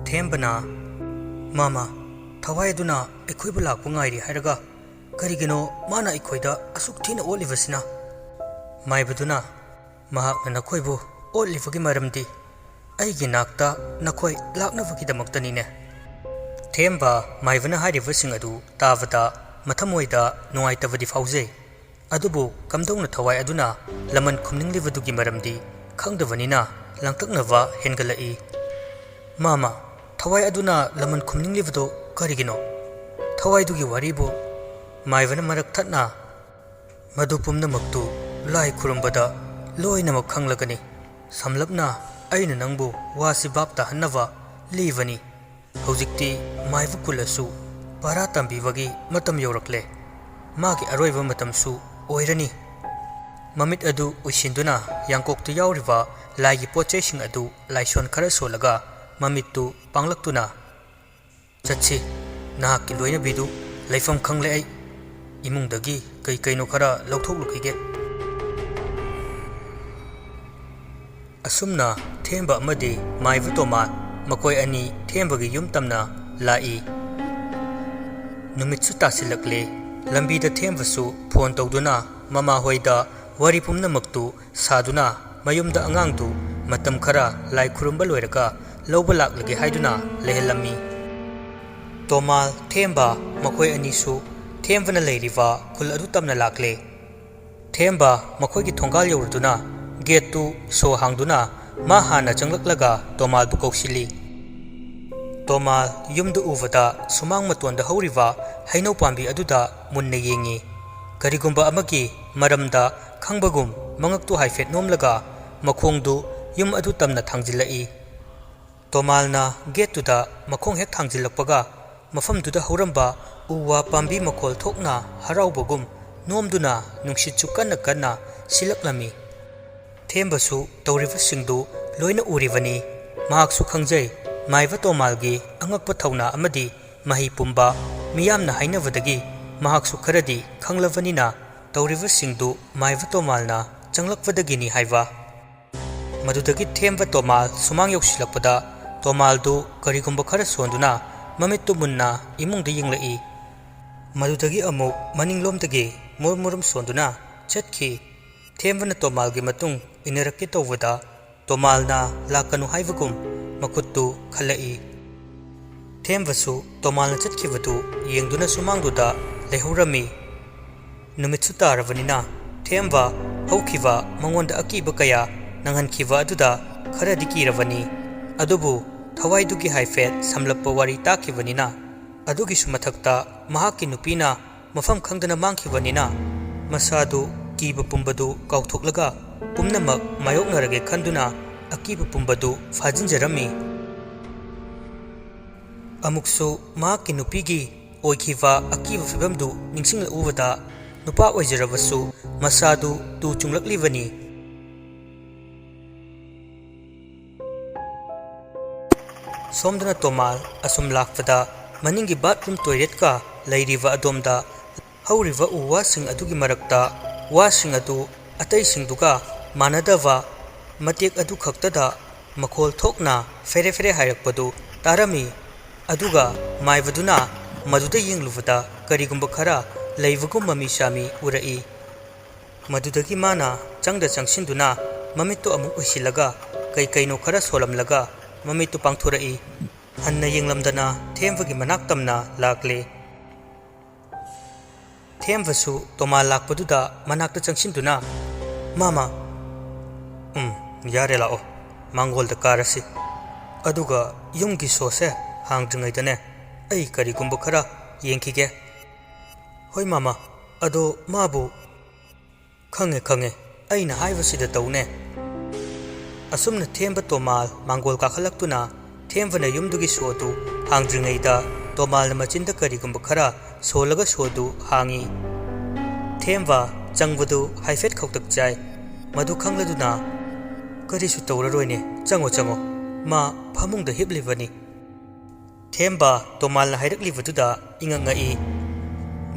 ꯊꯦꯝꯕꯅ ꯃꯥꯃꯥ ꯊꯋꯥꯏ ꯑꯗꯨꯅ ꯑꯩꯈꯣꯏꯕꯨ ꯂꯥꯛꯄ ꯉꯥꯏꯔꯤ ꯍꯥꯏꯔꯒ ꯀꯔꯤꯒꯤꯅꯣ ꯃꯥꯅ ꯑꯩꯈꯣꯏꯗ ꯑꯁꯨꯛ ꯊꯤꯅ ꯑꯣꯠꯂꯤꯕꯁꯤꯅ ꯃꯥꯏꯕꯗꯨꯅ ꯃꯍꯥꯛꯅ ꯅꯈꯣꯏꯕꯨ ꯑꯣꯠꯂꯤꯕꯒꯤ ꯃꯔꯝꯗꯤ ꯑꯩꯒꯤ ꯅꯥꯛꯇ ꯅꯈꯣꯏ ꯂꯥꯛꯅꯕꯒꯤꯗꯃꯛꯇꯅꯤꯅꯦ ꯊꯦꯝꯕ ꯃꯥꯏꯕꯅ ꯍꯥꯏꯔꯤꯕꯁꯤꯡ ꯑꯗꯨ ꯇꯥꯕꯗ ꯃꯊꯃꯣꯏꯗ ꯅꯨꯡꯉꯥꯏꯇꯕꯗꯤ ꯐꯥꯎꯖꯩ ꯑꯗꯨꯕꯨ ꯀꯝꯗꯧꯅ ꯊꯋꯥꯏ ꯑꯗꯨꯅ ꯂꯃꯟ ꯈꯨꯝꯅꯤꯡꯂꯤꯕꯗꯨꯒꯤ ꯃꯔꯝꯗꯤ ꯈꯪꯗꯕꯅꯤꯅ ꯂꯥꯡꯇꯛꯅꯕ ꯍꯦꯟꯒꯠꯂꯛꯏ ꯃꯥꯃꯥ ꯊꯋꯥꯏ ꯑꯗꯨꯅ ꯂꯃꯟ ꯈꯨꯝꯅꯤꯡꯂꯤꯕꯗꯨ ꯀꯔꯤꯒꯤꯅꯣ ꯊꯋꯥꯏꯗꯨꯒꯤ ꯋꯥꯔꯤꯕꯨ ꯃꯥꯏꯕꯅ ꯃꯔꯛ ꯊꯠꯅ ꯃꯗꯨ ꯄꯨꯝꯅꯃꯛꯇꯨ ꯂꯥꯏ ꯈꯨꯔꯨꯝꯕꯗ ꯂꯣꯏꯅꯃꯛ ꯈꯪꯂꯒꯅꯤ ꯁꯝꯂꯞꯅ ꯑꯩꯅ ꯅꯪꯕꯨ ꯋꯥꯁꯤ ꯚꯥꯞ ꯇꯥꯍꯟꯅꯕ ꯂꯤꯕꯅꯤ ꯍꯧꯖꯤꯛꯇꯤ ꯃꯥꯏꯕ ꯀꯨꯜꯂꯁꯨ ꯄꯔꯥ ꯇꯝꯕꯤꯕꯒꯤ ꯃꯇꯝ ꯌꯧꯔꯛꯂꯦ ꯃꯥꯒꯤ ꯑꯔꯣꯏꯕ ꯃꯇꯝꯁꯨ ꯑꯣꯏꯔꯅꯤ ꯃꯃꯤꯠ ꯑꯗꯨ ꯎꯏꯁꯤꯟꯗꯨꯅ ꯌꯥꯡꯀꯣꯛꯇ ꯌꯥꯎꯔꯤꯕ ꯂꯥꯏꯒꯤ ꯄꯣꯠꯆꯩꯁꯤꯡ ꯑꯗꯨ ꯂꯥꯏꯁꯣꯟ ꯈꯔ ꯁꯣꯜꯂꯒ ꯃꯃꯤꯠꯇꯨ ꯄꯥꯡꯂꯛꯇꯨꯅ ꯆꯠꯁꯤ ꯅꯍꯥꯛꯀꯤ ꯂꯣꯏꯅꯕꯤꯗꯨ ꯂꯩꯐꯝ ꯈꯪꯂꯦ ꯑꯩ ꯏꯃꯨꯡꯗꯒꯤ ꯀꯩ ꯀꯩꯅꯣ ꯈꯔ ꯂꯧꯊꯣꯛꯂꯨꯈꯤꯒꯦ ꯑꯁꯨꯝꯅ ꯊꯦꯝꯕ ꯑꯃꯗꯤ ꯃꯥꯏꯕ ꯇꯣꯃꯥ ꯃꯈꯣꯏ ꯑꯅꯤ ꯊꯦꯝꯕꯒꯤ ꯌꯨꯝ ꯇꯝꯅ ꯂꯥꯛꯏ ꯅꯨꯃꯤꯠꯁꯨ ꯇꯥꯁꯤꯜꯂꯛꯂꯦ ꯂꯝꯕꯤꯗ ꯊꯦꯝꯕꯁꯨ ꯐꯣꯟ ꯇꯧꯗꯨꯅ ꯃꯃꯥꯍꯣꯏꯗ ꯋꯥꯔꯤ ꯄꯨꯝꯅꯃꯛꯇꯨ ꯁꯥꯗꯨꯅ ꯃꯌꯨꯝꯗ ꯑꯉꯥꯡꯗꯨ ꯃꯇꯝ ꯈꯔ ꯂꯥꯏ ꯈꯨꯔꯨꯝꯕ ꯂꯣꯏꯔꯒ ꯂꯧꯕ ꯂꯥꯛꯂꯒꯦ ꯍꯥꯏꯗꯨꯅ ꯂꯩꯍꯜꯂꯝꯃꯤ ꯇꯣꯃꯥꯜ ꯊꯦꯝꯕ ꯃꯈꯣꯏ ꯑꯅꯤꯁꯨ ꯊꯦꯝꯕꯅ ꯂꯩꯔꯤꯕ ꯈꯨꯜ ꯑꯗꯨ ꯇꯝꯅ ꯂꯥꯛꯂꯦ ꯊꯦꯝꯕ ꯃꯈꯣꯏꯒꯤ ꯊꯣꯡꯒꯥꯜ ꯌꯧꯔꯗꯨꯅ ꯒꯦꯠꯇꯨ ꯁꯣ ꯍꯥꯡꯗꯨꯅ ꯃꯥ ꯍꯥꯟꯅ ꯆꯪꯂꯛꯂꯒ ꯇꯣꯃꯥꯜꯕꯨ ꯀꯧꯁꯤꯜꯂꯤ ꯇꯣꯃꯥꯜ ꯌꯨꯝꯗ ꯎꯕꯗ ꯁꯨꯃꯥꯡ ꯃꯇꯣꯟꯗ ꯍꯧꯔꯤꯕ ꯍꯩꯅꯧ ꯄꯥꯝꯕꯤ ꯑꯗꯨꯗ ꯃꯨꯟꯅ ꯌꯦꯡꯉꯤ ꯀꯔꯤꯒꯨꯝꯕ ꯑꯃꯒꯤ ꯃꯔꯝꯗ ꯈꯪꯕꯒꯨꯝ ꯃꯉꯛꯇꯨ ꯍꯥꯏꯐꯦꯠ ꯅꯣꯝꯂꯒ ꯃꯈꯣꯡꯗꯨ ꯌꯨꯝ ꯑꯗꯨ ꯇꯝꯅ ꯊꯥꯡꯖꯤꯜꯂꯛꯏ ꯇꯣꯃꯥꯜꯅ ꯒꯦꯠꯇꯨꯗ ꯃꯈꯣꯡ ꯍꯦꯛ ꯊꯥꯡꯖꯤꯜꯂꯛꯄꯒ ꯃꯐꯝꯗꯨꯗ ꯍꯧꯔꯝꯕ ꯎ ꯋꯥ ꯄꯥꯝꯕꯤ ꯃꯈꯣꯜ ꯊꯣꯛꯅ ꯍꯔꯥꯎꯕꯒꯨꯝ ꯅꯣꯝꯗꯨꯅ ꯅꯨꯡꯁꯤꯠꯁꯨ ꯀꯟꯅ ꯀꯟꯅ ꯁꯤꯜꯂꯛꯂꯝꯃꯤ ꯊꯦꯝꯕꯁꯨ ꯇꯧꯔꯤꯕꯁꯤꯡꯗꯨ ꯂꯣꯏꯅ ꯎꯔꯤꯕꯅꯤ ꯃꯍꯥꯛꯁꯨ ꯈꯪꯖꯩ ꯃꯥꯏꯕ ꯇꯣꯃꯥꯜꯒꯤ ꯑꯉꯛꯄ ꯊꯧꯅꯥ ꯑꯃꯗꯤ ꯃꯍꯩ ꯄꯨꯝꯕ ꯃꯤꯌꯥꯝꯅ ꯍꯥꯏꯅꯕꯗꯒꯤ ꯃꯍꯥꯛꯁꯨ ꯈꯔꯗꯤ ꯈꯪꯂꯕꯅꯤꯅ ꯇꯧꯔꯤꯕꯁꯤꯡꯗꯨ ꯃꯥꯏꯕ ꯇꯣꯃꯥꯜꯅ ꯆꯪꯂꯛꯄꯗꯒꯤꯅꯤ ꯍꯥꯏꯕ ꯃꯗꯨꯗꯒꯤ ꯊꯦꯝꯕ ꯇꯣꯃꯥꯜ ꯁꯨꯃꯥꯡ ꯌꯧꯁꯤꯜꯂꯛꯄꯗ ꯇꯣꯃꯥꯜꯗꯨ ꯀꯔꯤꯒꯨꯝꯕ ꯈꯔ ꯁꯣꯟꯗꯨꯅ ꯃꯃꯤꯠꯇꯨ ꯃꯨꯟꯅ ꯏꯃꯨꯡꯗ ꯌꯦꯡꯂꯛꯏ ꯃꯗꯨꯗꯒꯤ ꯑꯃꯨꯛ ꯃꯅꯤꯡꯂꯣꯝꯗꯒꯤ ꯃꯨꯔꯨꯝ ꯃꯨꯔꯨꯝ ꯁꯣꯟꯗꯨꯅ ꯆꯠꯈꯤ ꯊꯦꯝꯕꯅ ꯇꯣꯃꯥꯜꯒꯤ ꯃꯇꯨꯡ ꯏꯟꯅꯔꯛꯀꯦ ꯇꯧꯕꯗ ꯇꯣꯃꯥꯜꯅ ꯂꯥꯛꯀꯅꯨ ꯍꯥꯏꯕꯒꯨꯝ ꯃꯈꯨꯠꯇꯨ ꯈꯜꯂꯛꯏ ꯊꯦꯝꯕꯁꯨ ꯇꯣꯃꯥꯜꯅ ꯆꯠꯈꯤꯕꯗꯨ ꯌꯦꯡꯗꯨꯅ ꯁꯨꯃꯥꯡꯗꯨꯗ ꯂꯩꯍꯧꯔꯝꯃꯤ ꯅꯨꯃꯤꯠꯁꯨ ꯇꯥꯔꯕꯅꯤꯅ ꯊꯦꯝꯕ ꯍꯧꯈꯤꯕ ꯃꯉꯣꯟꯗ ꯑꯀꯤꯕ ꯀꯌꯥ ꯅꯪꯍꯟꯈꯤꯕ ꯑꯗꯨꯗ ꯈꯔꯗꯤ ꯀꯤꯔꯕꯅꯤ ꯑꯗꯨꯕꯨ ꯊꯋꯥꯏꯗꯨꯒꯤ ꯍꯥꯏꯐꯦꯠ ꯁꯝꯂꯞꯄ ꯋꯥꯔꯤ ꯇꯥꯈꯤꯕꯅꯤꯅ ꯑꯗꯨꯒꯤꯁꯨ ꯃꯊꯛꯇ ꯃꯍꯥꯛꯀꯤ ꯅꯨꯄꯤꯅ ꯃꯐꯝ ꯈꯪꯗꯅ ꯃꯥꯡꯈꯤꯕꯅꯤꯅ ꯃꯁꯥꯗꯨ ꯀꯤꯕ ꯄꯨꯝꯕꯗꯨ ꯀꯥꯎꯊꯣꯛꯂꯒ ꯄꯨꯝꯅꯃꯛ ꯃꯥꯌꯣꯛꯅꯔꯒꯦ ꯈꯟꯗꯨꯅ ꯑꯀꯤꯕ ꯄꯨꯝꯕꯗꯨ ꯐꯥꯖꯤꯟꯖꯔꯝꯃꯤ ꯑꯃꯨꯛꯁꯨ ꯃꯍꯥꯛꯀꯤ ꯅꯨꯄꯤꯒꯤ ꯑꯣꯏꯈꯤꯕ ꯑꯀꯤꯕ ꯐꯤꯕꯝꯗꯨ ꯅꯤꯡꯁꯤꯡꯂꯛꯎꯕꯗ ꯅꯨꯄꯥ ꯑꯣꯏꯖꯔꯕꯁꯨ ꯃꯁꯥꯗꯨ ꯇꯨ ꯆꯨꯡꯂꯛꯂꯤꯕꯅꯤ ꯁꯣꯝꯗꯅ ꯇꯣꯃꯥꯜ ꯑꯁꯨꯝ ꯂꯥꯛꯄꯗ ꯃꯅꯤꯡꯒꯤ ꯕꯥꯠꯔꯨꯝ ꯇꯣꯏꯂꯦꯠꯀ ꯂꯩꯔꯤꯕ ꯑꯗꯣꯝꯗ ꯍꯧꯔꯤꯕ ꯎ ꯋꯥꯁꯤꯡ ꯑꯗꯨꯒꯤ ꯃꯔꯛꯇ ꯋꯥꯁꯤꯡ ꯑꯗꯨ ꯑꯇꯩꯁꯤꯡꯗꯨꯒ ꯃꯥꯟꯅꯗꯕ ꯃꯇꯦꯛ ꯑꯗꯨ ꯈꯛꯇꯗ ꯃꯈꯣꯜ ꯊꯣꯛꯅ ꯐꯦꯔꯦ ꯐꯦꯔꯦ ꯍꯥꯏꯔꯛꯄꯗꯨ ꯇꯥꯔꯝꯃꯤ ꯑꯗꯨꯒ ꯃꯥꯏꯕꯗꯨꯅ ꯃꯗꯨꯗ ꯌꯦꯡꯂꯨꯕꯗ ꯀꯔꯤꯒꯨꯝꯕ ꯈꯔ ꯂꯩꯕꯒꯨꯝ ꯃꯃꯤ ꯁꯥꯃꯤ ꯎꯔꯛꯏ ꯃꯗꯨꯗꯒꯤ ꯃꯥꯅ ꯆꯪꯗ ꯆꯪꯁꯤꯟꯗꯨꯅ ꯃꯃꯤꯠꯇꯨ ꯑꯃꯨꯛ ꯎꯏꯁꯤꯜꯂꯒ ꯀꯩ ꯀꯩꯅꯣ ꯈꯔ ꯁꯣꯜꯂꯝꯂꯒ ꯃꯃꯤꯠꯇꯨ ꯄꯥꯡꯊꯣꯔꯛꯏ ꯍꯟꯅ ꯌꯦꯡꯂꯝꯗꯅ ꯊꯦꯝꯕꯒꯤ ꯃꯅꯥꯛ ꯇꯝꯅ ꯂꯥꯛꯂꯦ ꯊꯦꯝꯕꯁꯨ ꯇꯣꯃꯥꯜ ꯂꯥꯛꯄꯗꯨꯗ ꯃꯅꯥꯛꯇ ꯆꯪꯁꯤꯟꯗꯨꯅ ꯃꯥꯃꯥ ꯌꯥꯔꯦ ꯂꯥꯛꯑꯣ ꯃꯥꯡꯒꯣꯜꯗ ꯀꯥꯔꯁꯤ ꯑꯗꯨꯒ ꯌꯨꯝꯒꯤ ꯁꯣꯁꯦ ꯍꯥꯡꯗ꯭ꯔꯤꯉꯩꯗꯅꯦ ꯑꯩ ꯀꯔꯤꯒꯨꯝꯕ ꯈꯔ ꯌꯦꯡꯈꯤꯒꯦ ꯍꯣꯏ ꯃꯥꯃꯥ ꯑꯗꯣ ꯃꯥꯕꯨ ꯈꯪꯉꯦ ꯑꯩꯅ ꯍꯥꯏꯕꯁꯤꯗ ꯇꯧꯅꯦ ꯑꯁꯨꯝꯅ ꯊꯦꯝꯕ ꯇꯣꯃꯥꯜ ꯃꯥꯡꯒꯣꯜ ꯀꯥꯈꯠꯂꯛꯇꯨꯅ ꯊꯦꯝꯕꯅ ꯌꯨꯝꯗꯨꯒꯤ ꯁꯣꯗꯨ ꯍꯥꯡꯗ꯭ꯔꯤꯉꯩꯗ ꯇꯣꯃꯥꯜꯅ ꯃꯆꯤꯟꯗ ꯀꯔꯤꯒꯨꯝꯕ ꯈꯔ ꯁꯣꯜꯂꯒ ꯁꯣꯗꯨ ꯍꯥꯡꯉꯤ ꯊꯦꯝꯕ ꯆꯪꯕꯗꯨ ꯍꯥꯏꯐꯦꯠ ꯈꯧꯇꯛ ꯆꯥꯏ ꯃꯗꯨ ꯈꯪꯂꯗꯨꯅ ꯀꯔꯤꯁꯨ ꯇꯧꯔꯔꯣꯏꯅꯦ ꯆꯪꯉꯣ ꯃꯥ ꯐꯃꯨꯡꯗ ꯍꯤꯞꯂꯤꯕꯅꯤ ꯊꯦꯝꯕ ꯇꯣꯃꯥꯜꯅ ꯍꯥꯏꯔꯛꯂꯤꯕꯗꯨꯗ ꯏꯉꯛꯉꯛꯏ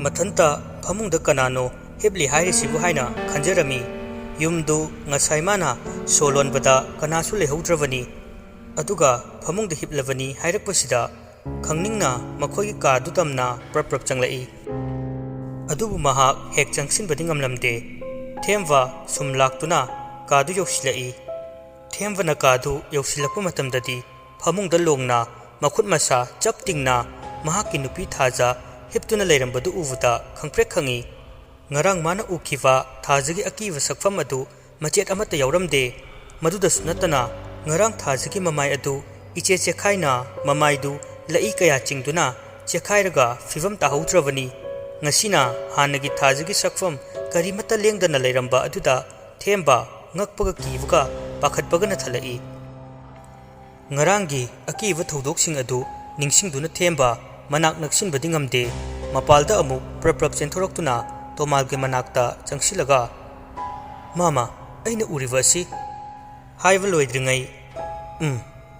ꯃꯊꯟꯇ ꯐꯃꯨꯡꯗ ꯀꯅꯥꯅꯣ ꯍꯤꯞꯂꯤ ꯍꯥꯏꯔꯤꯁꯤꯕꯨ ꯍꯥꯏꯅ ꯈꯟꯖꯔꯝꯃꯤ ꯌꯨꯝꯗꯨ ꯉꯁꯥꯏ ꯃꯥꯅ ꯁꯣ ꯂꯣꯟꯕꯗ ꯀꯅꯥꯁꯨ ꯂꯩꯍꯧꯗ꯭ꯔꯕꯅꯤ ꯑꯗꯨꯒ ꯐꯃꯨꯡꯗ ꯍꯤꯞꯂꯕꯅꯤ ꯍꯥꯏꯔꯛꯄꯁꯤꯗ ꯈꯪꯅꯤꯡꯅ ꯃꯈꯣꯏꯒꯤ ꯀꯥꯗꯨ ꯇꯝꯅ ꯄ꯭ꯔꯞ ꯄ꯭ꯔꯞ ꯆꯪꯂꯛꯏ꯫ ꯑꯗꯨꯕꯨ ꯃꯍꯥꯛ ꯍꯦꯛ ꯆꯪꯁꯤꯟꯕꯗꯤ ꯉꯝꯂꯝꯗꯦ꯫ ꯊꯦꯝꯕ ꯁꯨꯝ ꯂꯥꯛꯇꯨꯅ ꯀꯥꯗꯨ ꯌꯧꯁꯤꯜꯂꯛꯏ꯫ ꯊꯦꯝꯕꯅ ꯀꯥꯗꯨ ꯌꯧꯁꯤꯜꯂꯛꯄ ꯃꯇꯝꯗꯗꯤ ꯐꯃꯨꯡꯗ ꯂꯣꯡꯅ ꯃꯈꯨꯠ ꯃꯁꯥ ꯆꯞ ꯇꯤꯡꯅ ꯃꯍꯥꯛꯀꯤ ꯅꯨꯄꯤ ꯊꯥꯖ ꯍꯤꯞꯇꯨꯅ ꯂꯩꯔꯝꯕꯗꯨ ꯎꯕꯗ ꯈꯪꯄ꯭ꯔꯦꯛ ꯈꯪꯏ꯫ ꯉꯔꯥꯡ ꯃꯥꯅ ꯎꯈꯤꯕ ꯊꯥꯖꯒꯤ ꯑꯀꯤꯕ ꯁꯛꯐꯝ ꯑꯗꯨ ꯃꯆꯦꯠ ꯑꯃꯠꯇ ꯌꯥꯎꯔꯝꯗꯦ꯫ ꯃꯗꯨꯗꯁꯨ ꯅꯠꯇꯅ ꯉꯔꯥꯡ ꯊꯥꯖꯒꯤ ꯃꯃꯥꯏ ꯑꯗꯨ ꯏꯆꯦ ꯆꯦꯈꯥꯏꯅ ꯃꯃꯥꯏꯗꯨ ꯂꯛꯏ ꯀꯌꯥ ꯆꯤꯡꯗꯨꯅ ꯆꯦꯈꯥꯏꯔꯒ ꯐꯤꯕꯝ ꯇꯥꯍꯧꯗ꯭ꯔꯕꯅꯤ꯫ ꯉꯁꯤꯅ ꯍꯥꯟꯅꯒꯤ ꯊꯥꯖꯒꯤ ꯁꯛꯐꯝ ꯀꯔꯤꯃꯠꯇ ꯂꯦꯡꯗꯅ ꯂꯩꯔꯝꯕ ꯑꯗꯨꯗ ꯊꯦꯝꯕ ꯉꯛꯄꯒ ꯀꯤꯕꯒ ꯄꯥꯈꯠꯄꯒꯅ ꯊꯜꯂꯛꯏ꯫ ꯉꯔꯥꯡꯒꯤ ꯑꯀꯤꯕ ꯊꯧꯗꯣꯛꯁꯤꯡ ꯑꯗꯨ ꯅꯤꯡꯁꯤꯡꯗꯨꯅ ꯊꯦꯝꯕ ꯃꯅꯥꯛ ꯅꯛꯁꯤꯟꯕꯗꯤ ꯉꯝꯗꯦ꯫ ꯃꯄꯥꯜꯗ ꯑꯃꯨꯛ ꯄ꯭ꯔꯞ ꯄ꯭ꯔꯞ ꯆꯦꯟꯊꯣꯔꯛꯇꯨꯅ ꯇꯣꯃꯥꯜꯒꯤ ꯃꯅꯥꯛꯇ ꯆꯪꯁꯤꯜꯂꯒ "ꯃꯥꯃꯥ, ꯑꯩꯅ ꯎꯔꯤꯕ ꯑꯁꯤ" ꯍꯥꯏꯕ ꯂꯣꯏꯗ꯭ꯔꯤꯉꯩ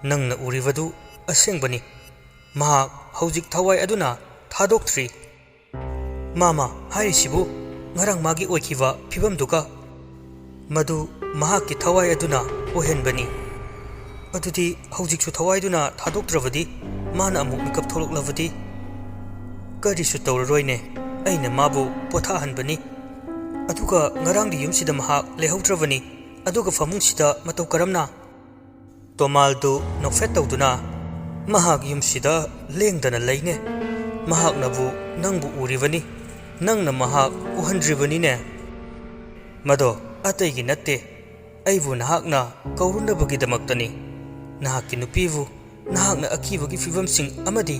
"ꯅꯪꯅ ꯎꯔꯤꯕꯗꯨ ꯑꯁꯦꯡꯕꯅꯤ꯫ ꯃꯍꯥꯛ ꯍꯧꯖꯤꯛ ꯊꯋꯥꯏ ꯑꯗꯨꯅ ꯊꯥꯗꯣꯛꯇ꯭ꯔꯤ꯫ ꯃꯥꯃꯥ ꯍꯥꯏꯔꯤꯁꯤꯕꯨ ꯉꯔꯥꯡ ꯃꯥꯒꯤ ꯑꯣꯏꯈꯤꯕ ꯐꯤꯕꯝꯗꯨꯒ ꯃꯗꯨ ꯃꯍꯥꯛꯀꯤ ꯊꯋꯥꯏ ꯑꯗꯨꯅ ꯑꯣꯏꯍꯟꯕꯅꯤ꯫ ꯑꯗꯨꯗꯤ ꯍꯧꯖꯤꯛꯁꯨ ꯊꯋꯥꯏꯗꯨꯅ ꯊꯥꯗꯣꯛꯇ꯭ꯔꯕꯗꯤ ꯃꯥꯅ ꯑꯃꯨꯛ ꯃꯤꯀꯞ ꯊꯣꯛꯂꯛꯂꯕꯗꯤ ꯀꯔꯤꯁꯨ ꯇꯧꯔꯔꯣꯏꯅꯦ꯫ ꯑꯩꯅ ꯃꯥꯕꯨ ꯄꯣꯊꯥꯍꯟꯕꯅꯤ꯫ ꯑꯗꯨꯒ ꯉꯔꯥꯡꯒꯤ ꯌꯨꯝꯁꯤꯗ ꯃꯍꯥꯛ ꯂꯩꯍꯧꯗ꯭ꯔꯕꯅꯤ꯫ ꯑꯗꯨꯒ ꯐꯃꯨꯡꯁꯤꯗ ꯃꯇꯧ ꯀꯔꯝꯅ?" ꯇꯣꯃꯥꯜꯗꯨ ꯅꯣꯛꯐꯦꯠ ꯇꯧꯗꯨꯅ "ꯃꯍꯥꯛ ꯌꯨꯝꯁꯤꯗ ꯂꯦꯡꯗꯅ ꯂꯩꯅꯦ꯫ ꯃꯍꯥꯛꯅꯕꯨ ꯅꯪꯕꯨ ꯎꯔꯤꯕꯅꯤ꯫ ꯅꯪꯅ ꯃꯍꯥꯛ ꯎꯍꯟꯗ꯭ꯔꯤꯕꯅꯤꯅꯦ꯫ ꯃꯗꯣ ꯑꯇꯩꯒꯤ ꯅꯠꯇꯦ, ꯑꯩꯕꯨ ꯅꯍꯥꯛꯅ ꯀꯧꯔꯨꯅꯕꯒꯤꯗꯃꯛꯇꯅꯤ꯫ ꯅꯍꯥꯛꯀꯤ ꯅꯨꯄꯤꯕꯨ ꯅꯍꯥꯛꯅ ꯑꯀꯤꯕꯒꯤ ꯐꯤꯚꯝꯁꯤꯡ ꯑꯃꯗꯤ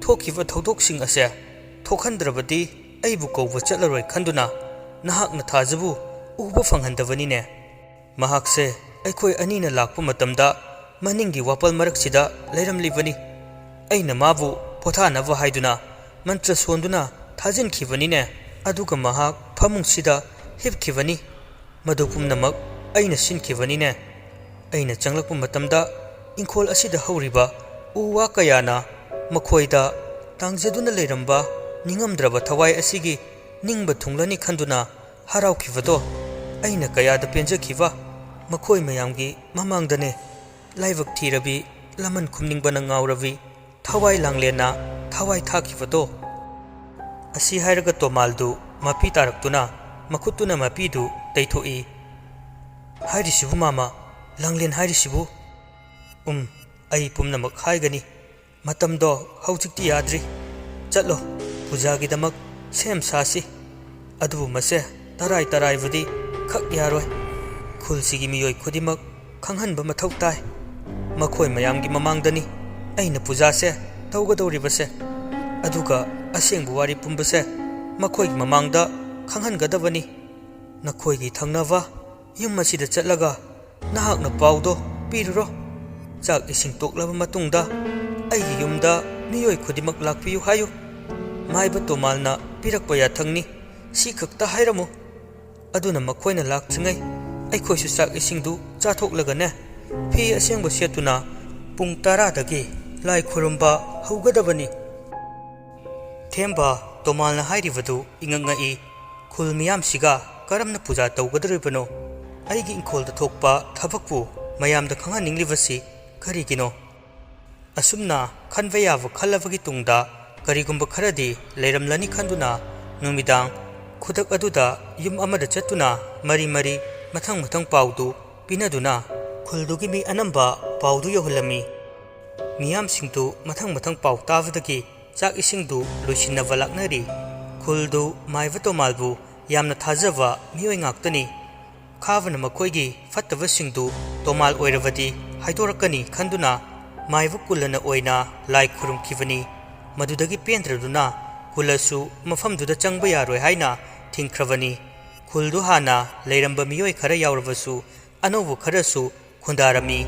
ꯊꯣꯛꯈꯤꯕ ꯊꯧꯗꯣꯛꯁꯤꯡ ꯑꯁꯦ ꯊꯣꯛꯍꯟꯗ꯭ꯔꯕꯗꯤ ꯑꯩꯕꯨ ꯀꯧꯕ ꯆꯠꯂꯔꯣꯏ ꯈꯟꯗꯨꯅ ꯅꯍꯥꯛꯅ ꯊꯥꯖꯕꯨ ꯎꯕ ꯐꯪꯍꯟꯗꯕꯅꯤꯅꯦ꯫ ꯃꯍꯥꯛꯁꯦ ꯑꯩꯈꯣꯏ ꯑꯅꯤꯅ ꯂꯥꯛꯄ ꯃꯇꯝꯗ ꯃꯅꯤꯡꯒꯤ ꯋꯥꯄꯜ ꯃꯔꯛꯁꯤꯗ ꯂꯩꯔꯝꯂꯤꯕꯅꯤ꯫ ꯑꯩꯅ ꯃꯥꯕꯨ ꯄꯣꯊꯥꯅꯕ ꯍꯥꯏꯗꯨꯅ ꯃꯟꯇ꯭ꯔ ꯁꯣꯟꯗꯨꯅ ꯊꯥꯖꯤꯟꯈꯤꯕꯅꯤꯅꯦ꯫ ꯑꯗꯨꯒ ꯃꯍꯥꯛ ꯐꯃꯨꯡꯁꯤꯗ ꯍꯤꯞꯈꯤꯕꯅꯤ꯫ ꯃꯗꯨ ꯄꯨꯝꯅꯃꯛ ꯑꯩꯅ ꯁꯤꯟꯈꯤꯕꯅꯤꯅꯦ꯫ ꯑꯩꯅ ꯆꯪꯂꯛꯄ ꯃꯇꯝꯗ ꯏꯪꯈꯣꯜ ꯑꯁꯤꯗ ꯍꯧꯔꯤꯕ ꯎ ꯋꯥ ꯀꯌꯥꯅ ꯃꯈꯣꯏꯗ ꯇꯥꯡꯖꯗꯨꯅ ꯂꯩꯔꯝꯕ ꯅꯤꯡꯉꯝꯗ꯭ꯔꯕ ꯊꯋꯥꯏ ꯑꯁꯤꯒꯤ ꯅꯤꯡꯕ ꯊꯨꯡꯂꯅꯤ ꯈꯟꯗꯨꯅ ꯍꯔꯥꯎꯈꯤꯕꯗꯣ ꯑꯩꯅ ꯀꯌꯥꯗ ꯄꯦꯟꯖꯈꯤꯕ꯫ ꯃꯈꯣꯏ ꯃꯌꯥꯝꯒꯤ ꯃꯃꯥꯡꯗꯅꯦ ꯂꯥꯏꯕꯛ ꯊꯤꯔꯕꯤ ꯂꯃꯟ ꯈꯨꯝꯅꯤꯡꯕꯅ ꯉꯥꯎꯔꯕꯤ ꯊꯋꯥꯏ ꯂꯥꯡꯂꯦꯟꯅ ꯊꯋꯥꯏ ꯊꯥꯈꯤꯕꯗꯣ." ꯑꯁꯤ ꯍꯥꯏꯔꯒ ꯇꯣꯃꯥꯜꯗꯨ ꯃꯄꯤ ꯇꯥꯔꯛꯇꯨꯅ ꯃꯈꯨꯠꯇꯨꯅ ꯃꯄꯤꯗꯨ ꯇꯩꯊꯣꯛꯏ꯫ "ꯍꯥꯏꯔꯤꯁꯤꯕꯨ ꯃꯥꯃꯥ, ꯂꯥꯡꯂꯦꯟ ꯍꯥꯏꯔꯤꯁꯤꯕꯨ?" ꯑꯩ ꯄꯨꯝꯅꯃꯛ ꯍꯥꯏꯒꯅꯤ꯫ ꯃꯇꯝꯗꯣ ꯍꯧꯖꯤꯛꯇꯤ ꯌꯥꯗ꯭ꯔꯤ꯫ ꯆꯠꯂꯣ, ꯄꯨꯖꯥꯒꯤꯗꯃꯛ ꯁꯦꯝ ꯁꯥꯁꯤ꯫ ꯑꯗꯨꯕꯨ ꯃꯁꯦ ꯇꯔꯥꯏ ꯇꯔꯥꯏꯕꯗꯤ ꯈꯛ ꯌꯥꯔꯣꯏ꯫ ꯈꯨꯜꯁꯤꯒꯤ ꯃꯤꯑꯣꯏ ꯈꯨꯗꯤꯡꯃꯛ ꯈꯪꯍꯟꯕ ꯃꯊꯧ ꯇꯥꯏ꯫ ꯃꯈꯣꯏ ꯃꯌꯥꯝꯒꯤ ꯃꯃꯥꯡꯗꯅꯤ ꯑꯩꯅ ꯄꯨꯖꯥꯁꯦ ꯇꯧꯒꯗꯧꯔꯤꯕꯁꯦ꯫ ꯑꯗꯨꯒ ꯑꯁꯦꯡꯕ ꯋꯥꯔꯤ ꯄꯨꯝꯕꯁꯦ ꯃꯈꯣꯏꯒꯤ ꯃꯃꯥꯡꯗ ꯈꯪꯍꯟꯒꯗꯕꯅꯤ꯫ ꯅꯈꯣꯏꯒꯤ ꯊꯪꯅꯕ ꯌꯨꯝ ꯑꯁꯤꯗ ꯆꯠꯂꯒ ꯅꯍꯥꯛꯅ ꯄꯥꯎꯗꯣ ꯄꯤꯔꯨꯔꯣ꯫ ꯆꯥꯛ ꯏꯁꯤꯡ ꯇꯣꯛꯂꯕ ꯃꯇꯨꯡꯗ ꯑꯩꯒꯤ ꯌꯨꯝꯗ ꯃꯤꯑꯣꯏ ꯈꯨꯗꯤꯡꯃꯛ ꯂꯥꯛꯄꯤꯌꯨ ꯍꯥꯏꯌꯨ꯫ ꯃꯥꯏꯕ ꯇꯣꯃꯥꯜꯅ ꯄꯤꯔꯛꯄ ꯌꯥꯊꯪꯅꯤ꯫ ꯁꯤ ꯈꯛꯇ ꯍꯥꯏꯔꯝꯃꯨ꯫ ꯑꯗꯨꯅ ꯃꯈꯣꯏꯅ ꯂꯥꯛꯇ꯭ꯔꯤꯉꯩ ꯑꯩꯈꯣꯏꯁꯨ ꯆꯥꯛ ꯏꯁꯤꯡꯗꯨ ꯆꯥꯊꯣꯛꯂꯒꯅꯦ ꯐꯤ ꯑꯁꯦꯡꯕ ꯁꯦꯠꯇꯨꯅ ꯄꯨꯡ 10ꯗꯒꯤ ꯂꯥꯏ ꯈꯨꯔꯨꯝꯕ ꯍꯧꯒꯗꯕꯅꯤ꯫ ꯊꯦꯝꯕ ꯇꯣꯃꯥꯜꯅ ꯍꯥꯏꯔꯤꯕꯗꯨ ꯏꯉꯛ ꯉꯛꯏ꯫ ꯈꯨꯜ ꯃꯤꯌꯥꯝꯁꯤꯒ ꯀꯔꯝꯅ ꯄꯨꯖꯥ ꯇꯧꯒꯗꯧꯔꯤꯕꯅꯣ? ꯑꯩꯒꯤ ꯏꯪꯈꯣꯜꯗ ꯊꯣꯛꯄ ꯊꯕꯛꯄꯨ ꯃꯌꯥꯝꯗ ꯈꯪꯍꯟꯅꯤꯡꯂꯤꯕꯁꯤ ꯀꯔꯤꯒꯤꯅꯣ? ꯑꯁꯨꯝꯅ ꯈꯟꯕ ꯌꯥꯕ ꯈꯜꯂꯕꯒꯤ ꯇꯨꯡꯗ ꯀꯔꯤꯒꯨꯝꯕ ꯈꯔꯗꯤ ꯂꯩꯔꯝꯂꯅꯤ ꯈꯟꯗꯨꯅ ꯅꯨꯃꯤꯗꯥꯡ ꯈꯨꯗꯛ ꯑꯗꯨꯗ ꯌꯨꯝ ꯑꯃꯗ ꯆꯠꯇꯨꯅ ꯃꯔꯤ ꯃꯔꯤ ꯃꯊꯪ ꯃꯊꯪ ꯄꯥꯎꯗꯨ ꯄꯤꯅꯗꯨꯅ ꯈꯨꯜꯗꯨꯒꯤ ꯃꯤ ꯑꯅꯝꯕ ꯄꯥꯎꯗꯨ ꯌꯧꯍꯜꯂꯝꯃꯤ꯫ ꯃꯤꯌꯥꯝꯁꯤꯡꯗꯨ ꯃꯊꯪ ꯃꯊꯪ ꯄꯥꯎ ꯇꯥꯕꯗꯒꯤ ꯆꯥꯛ ꯏꯁꯤꯡꯗꯨ ꯂꯣꯏꯁꯤꯟꯅꯕ ꯂꯥꯛꯅꯔꯤ꯫ ꯈꯨꯜꯗꯨ ꯃꯥꯏꯕ ꯇꯣꯃꯥꯜꯕꯨ ꯌꯥꯝꯅ ꯊꯥꯖꯕ ꯃꯤꯑꯣꯏ ꯉꯥꯛꯇꯅꯤ꯫ ꯈꯥꯕꯅ ꯃꯈꯣꯏꯒꯤ ꯐꯠꯇꯕꯁꯤꯡꯗꯨ ꯇꯣꯃꯥꯜ ꯑꯣꯏꯔꯕꯗꯤ ꯍꯥꯏꯗꯣꯔꯛꯀꯅꯤ ꯈꯟꯗꯨꯅ ꯃꯥꯏꯕ ꯀꯨꯂꯅ ꯑꯣꯏꯅ ꯂꯥꯏ ꯈꯨꯔꯨꯝꯈꯤꯕꯅꯤ꯫ ꯃꯗꯨꯗꯒꯤ ꯄꯦꯟꯗ꯭ꯔꯗꯨꯅ ꯀꯨꯂꯁꯨ ꯃꯐꯝꯗꯨꯗ ꯆꯪꯕ ꯌꯥꯔꯣꯏ ꯍꯥꯏꯅ ꯊꯤꯡꯈ꯭ꯔꯕꯅꯤ꯫ ꯈꯨꯜꯗꯨ ꯍꯥꯟꯅ ꯂꯩꯔꯝꯕ ꯃꯤꯑꯣꯏ ꯈꯔ ꯌꯥꯎꯔꯕꯁꯨ ꯑꯅꯧꯕ ꯈꯔꯁꯨ ꯈꯨꯟꯗꯥꯔꯝꯃꯤ꯫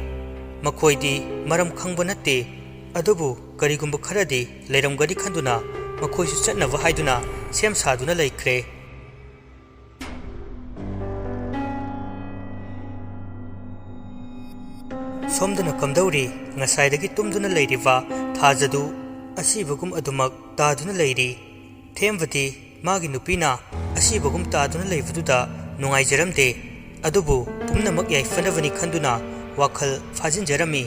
ꯃꯈꯣꯏꯗꯤ ꯃꯔꯝ ꯈꯪꯕ ꯅꯠꯇꯦ, ꯑꯗꯨꯕꯨ ꯀꯔꯤꯒꯨꯝꯕ ꯈꯔꯗꯤ ꯂꯩꯔꯝꯒꯅꯤ ꯈꯟꯗꯨꯅ ꯃꯈꯣꯏꯁꯨ ꯆꯠꯅꯕ ꯍꯥꯏꯗꯨꯅ ꯁꯦꯝ ꯁꯥꯗꯨꯅ ꯂꯩꯈ꯭ꯔꯦ꯫ ꯁꯣꯝꯗꯅ ꯀꯝꯗꯧꯔꯤ? ꯉꯁꯥꯏꯗꯒꯤ ꯇꯨꯝꯗꯨꯅ ꯂꯩꯔꯤꯕ ꯊꯥꯖꯗꯨ ꯑꯁꯤꯕꯒꯨꯝ ꯑꯗꯨꯃꯛ ꯇꯥꯗꯨꯅ ꯂꯩꯔꯤ꯫ ꯊꯦꯝꯕꯗꯤ ꯃꯥꯒꯤ ꯅꯨꯄꯤꯅ ꯑꯁꯤꯕꯒꯨꯝ ꯇꯥꯗꯨꯅ ꯂꯩꯕꯗꯨꯗ ꯅꯨꯡꯉꯥꯏꯖꯔꯝꯗꯦ꯫ ꯑꯗꯨꯕꯨ ꯄꯨꯝꯅꯃꯛ ꯌꯥꯏꯐꯅꯕꯅꯤ ꯈꯟꯗꯨꯅ ꯋꯥꯈꯜ ꯐꯥꯖꯤꯟꯖꯔꯝꯃꯤ꯫